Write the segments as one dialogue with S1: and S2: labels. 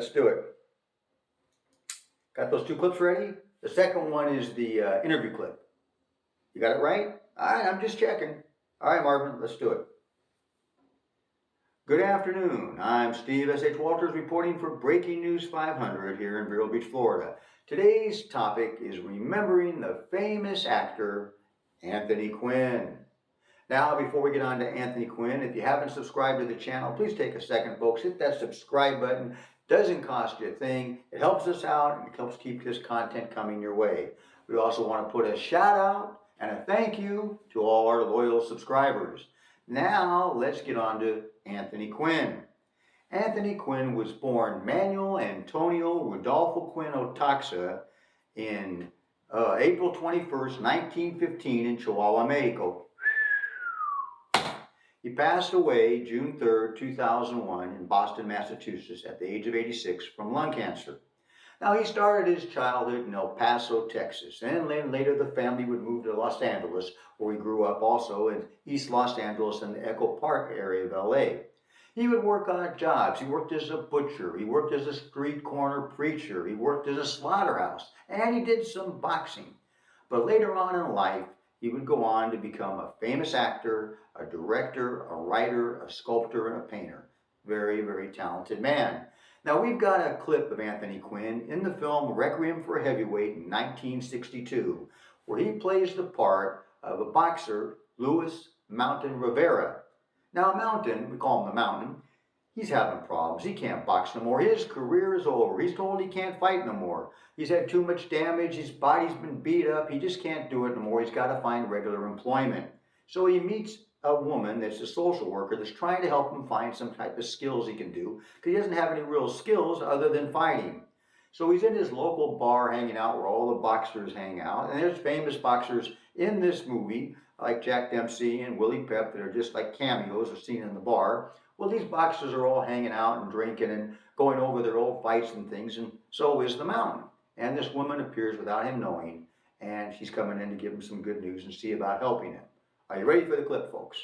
S1: let's do it. Got those two clips ready? The second one is the interview clip. You got it right? All right, I'm just checking. All right, Marvin, let's do it. Good afternoon. I'm Steve S.H. Walters reporting for Breaking News 500 here in Vero Beach, Florida. Today's topic is remembering the famous actor Anthony Quinn. Now, before we get on to Anthony Quinn, if you haven't subscribed to the channel, please take a second, folks. Hit that subscribe button. Doesn't cost you a thing. It helps us out and it helps keep this content coming your way. We also want to put a shout out and a thank you to all our loyal subscribers. Now, let's get on to Anthony Quinn. Anthony Quinn was born Manuel Antonio Rodolfo Quinn Otaxa in April 21st, 1915 in Chihuahua, Mexico. He passed away June 3rd, 2001 in Boston, Massachusetts at the age of 86 from lung cancer. Now, he started his childhood in El Paso, Texas, and then later the family would move to Los Angeles, where he grew up also in East Los Angeles in the Echo Park area of LA. He would work odd jobs. He worked as a butcher, he worked as a street corner preacher, he worked as a slaughterhouse, and he did some boxing. But later on in life, he would go on to become a famous actor, a director, a writer, a sculptor, and a painter. Very, very talented man. Now, we've got a clip of Anthony Quinn in the film Requiem for a Heavyweight in 1962, where he plays the part of a boxer, Luis Mountain Rivera. Now, Mountain, we call him the Mountain, he's having problems. He can't box no more. His career is over. He's told he can't fight no more. He's had too much damage. His body's been beat up. He just can't do it no more. He's got to find regular employment. So he meets a woman that's a social worker that's trying to help him find some type of skills he can do because he doesn't have any real skills other than fighting. So he's in his local bar hanging out where all the boxers hang out. And there's famous boxers in this movie like Jack Dempsey and Willie Pep that are just like cameos or seen in the bar. Well, these boxers are all hanging out and drinking and going over their old fights and things, and so is the Mountain. And this woman appears without him knowing, and she's coming in to give him some good news and see about helping him. Are you ready for the clip, folks?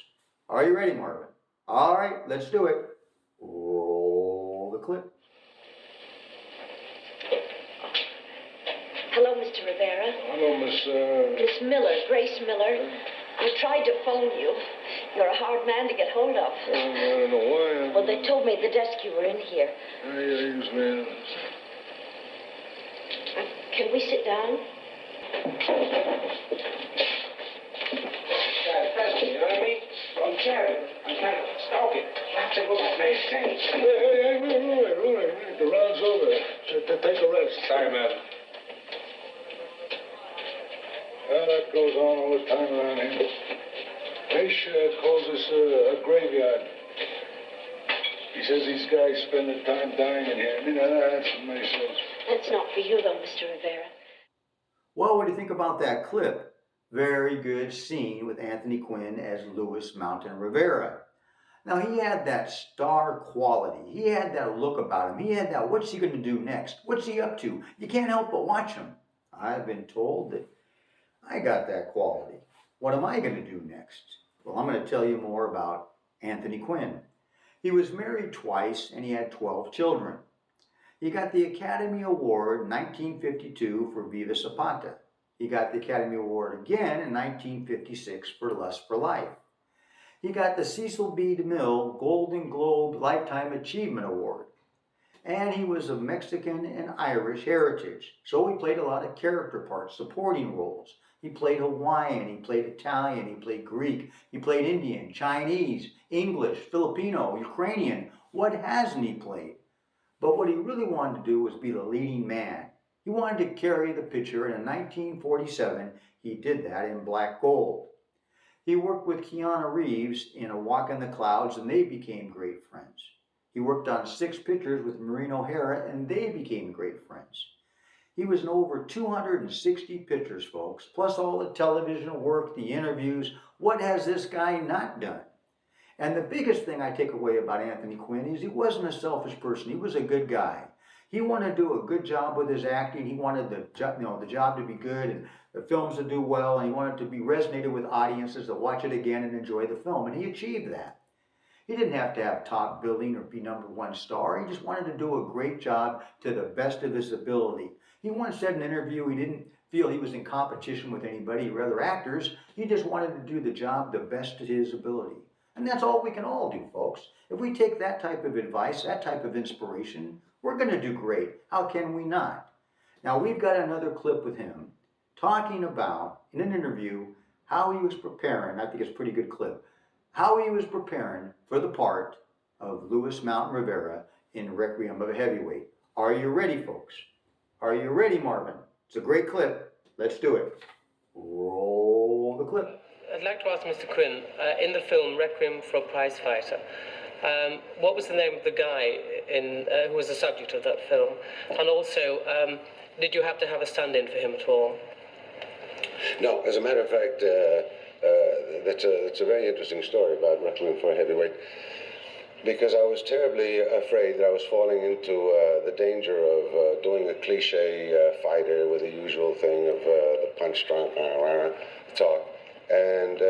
S1: Are you ready, Marvin? All right, let's do it. Roll the clip.
S2: Hello, Mr. Rivera.
S3: Hello,
S2: Miss Miller, Grace Miller. I tried to phone you. You're a hard man to get hold of.
S3: I don't know why.
S2: Well, they told me at the desk you were in here.
S3: I usually am.
S2: Can we sit down?
S4: You know what I mean? I'm carrying. I'm kind of stalking. I said, well, my face changed.
S3: Hey, wait. The round's over. Take a rest.
S4: Sorry, man.
S3: Well, that goes on all the time around here. Nish calls this a graveyard. He says these guys spend their time dying in here. I mean, that's what May says.
S2: That's not for you, though, Mr. Rivera.
S1: Well, what do you think about that clip? Very good scene with Anthony Quinn as Luis Mountain Rivera. Now, he had that star quality. He had that look about him. He had that, what's he going to do next? What's he up to? You can't help but watch him. I've been told that I got that quality. What am I going to do next? Well, I'm going to tell you more about Anthony Quinn. He was married twice and he had 12 children. He got the Academy Award in 1952 for Viva Zapata. He got the Academy Award again in 1956 for Lust for Life. He got the Cecil B. DeMille Golden Globe Lifetime Achievement Award. And he was of Mexican and Irish heritage. So he played a lot of character parts, supporting roles. He played Hawaiian, he played Italian, he played Greek, he played Indian, Chinese, English, Filipino, Ukrainian. What hasn't he played? But what he really wanted to do was be the leading man. He wanted to carry the picture, and in 1947, he did that in black gold. He worked with Keanu Reeves in A Walk in the Clouds, and they became great friends. He worked on 6 pictures with Maureen O'Hara, and they became great friends. He was in over 260 pictures, folks, plus all the television work, the interviews. What has this guy not done? And the biggest thing I take away about Anthony Quinn is he wasn't a selfish person. He was a good guy. He wanted to do a good job with his acting. He wanted the job to be good and the films to do well, and he wanted to be resonated with audiences to watch it again and enjoy the film, and he achieved that. He didn't have to have top billing or be #1 star. He just wanted to do a great job to the best of his ability. He once said in an interview he didn't feel he was in competition with anybody or other actors. He just wanted to do the job the best of his ability. And that's all we can all do, folks. If we take that type of advice, that type of inspiration, we're going to do great. How can we not? Now, we've got another clip with him talking about, in an interview, how he was preparing. I think it's a pretty good clip. How he was preparing for the part of Louis Mountain Rivera in Requiem of a Heavyweight. Are you ready, folks? Are you ready, Marvin? It's a great clip. Let's do it. Roll the clip.
S5: I'd like to ask Mr. Quinn, in the film Requiem for a Prize Fighter, what was the name of the guy who was the subject of that film? And also, did you have to have a stand-in for him at all?
S6: No, as a matter of fact, that's a very interesting story about Requiem for a Heavyweight, because I was terribly afraid that I was falling into the danger of doing a cliche fighter with the usual thing of the punch drunk talk. And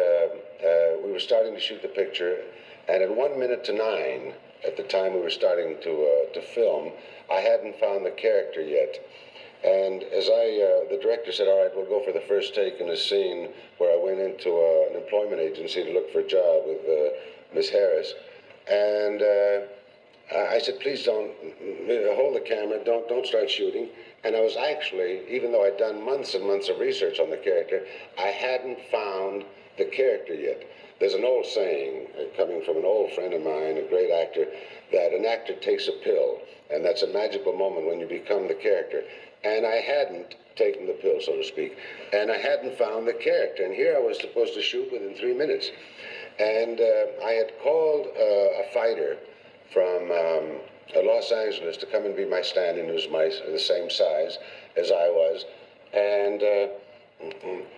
S6: we were starting to shoot the picture, and at 1:09, at the time we were starting to film, I hadn't found the character yet. And as the director said, all right, we'll go for the first take in a scene where I went into an employment agency to look for a job with Miss Harris. And I said, please don't hold the camera, don't start shooting. And I was actually, even though I'd done months and months of research on the character, I hadn't found the character yet. There's an old saying, coming from an old friend of mine, a great actor, that an actor takes a pill, and that's a magical moment when you become the character. And I hadn't taken the pill, so to speak, and I hadn't found the character. And here I was supposed to shoot within 3 minutes. And I had called a fighter from Los Angeles to come and be my stand-in, who was the same size as I was. And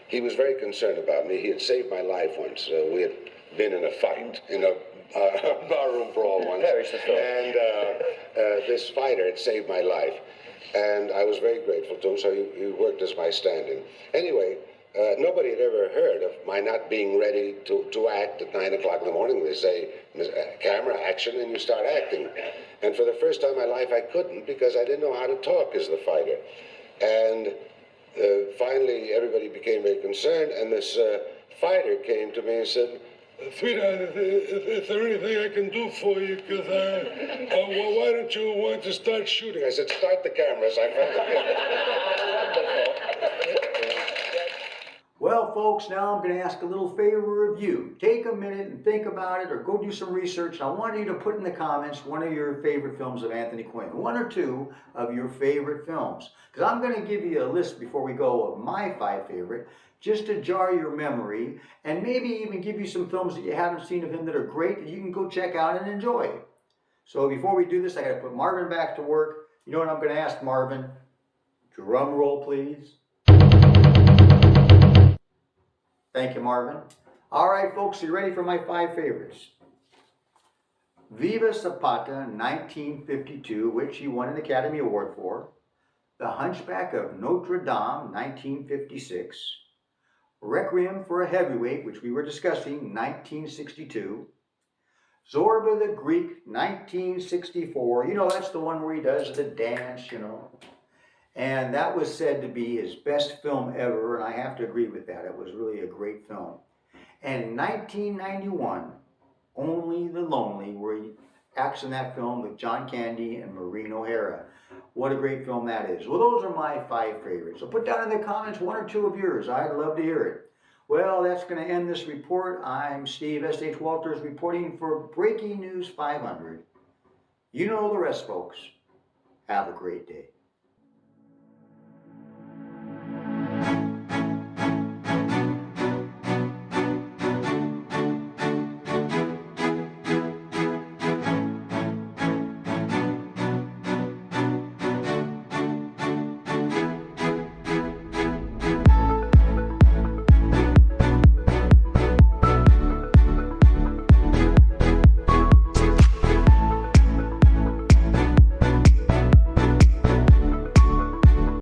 S6: he was very concerned about me. He had saved my life once. We had been in a fight, in a barroom brawl once. And this fighter had saved my life. And I was very grateful to him, so he worked as my stand-in. Anyway, nobody had ever heard of my not being ready to act at 9 o'clock in the morning. They say, camera, action, and you start acting. And for the first time in my life, I couldn't, because I didn't know how to talk as the fighter. And finally, everybody became very concerned, and this fighter came to me and said, sweetheart, is there anything I can do for you? Because why don't you want to start shooting? I said, start the cameras. I found
S1: Well, folks, now I'm going to ask a little favor of you. Take a minute and think about it, or go do some research. I want you to put in the comments one of your favorite films of Anthony Quinn, 1 or 2 of your favorite films. Because I'm going to give you a list before we go of my 5 favorite, just to jar your memory, and maybe even give you some films that you haven't seen of him that are great that you can go check out and enjoy. So before we do this, I got to put Marvin back to work. You know what I'm going to ask Marvin? Drum roll, please. Thank you, Marvin. All right, folks, you ready for my 5 favorites? Viva Zapata, 1952, which he won an Academy Award for. The Hunchback of Notre Dame, 1956. Requiem for a Heavyweight, which we were discussing, 1962. Zorba the Greek, 1964. You know, that's the one where he does the dance, you know. And that was said to be his best film ever, and I have to agree with that. It was really a great film. And 1991, Only the Lonely, where he acts in that film with John Candy and Maureen O'Hara. What a great film that is. Well, those are my 5 favorites. So put down in the comments 1 or 2 of yours. I'd love to hear it. Well, that's going to end this report. I'm Steve S.H. Walters reporting for Breaking News 500. You know the rest, folks. Have a great day.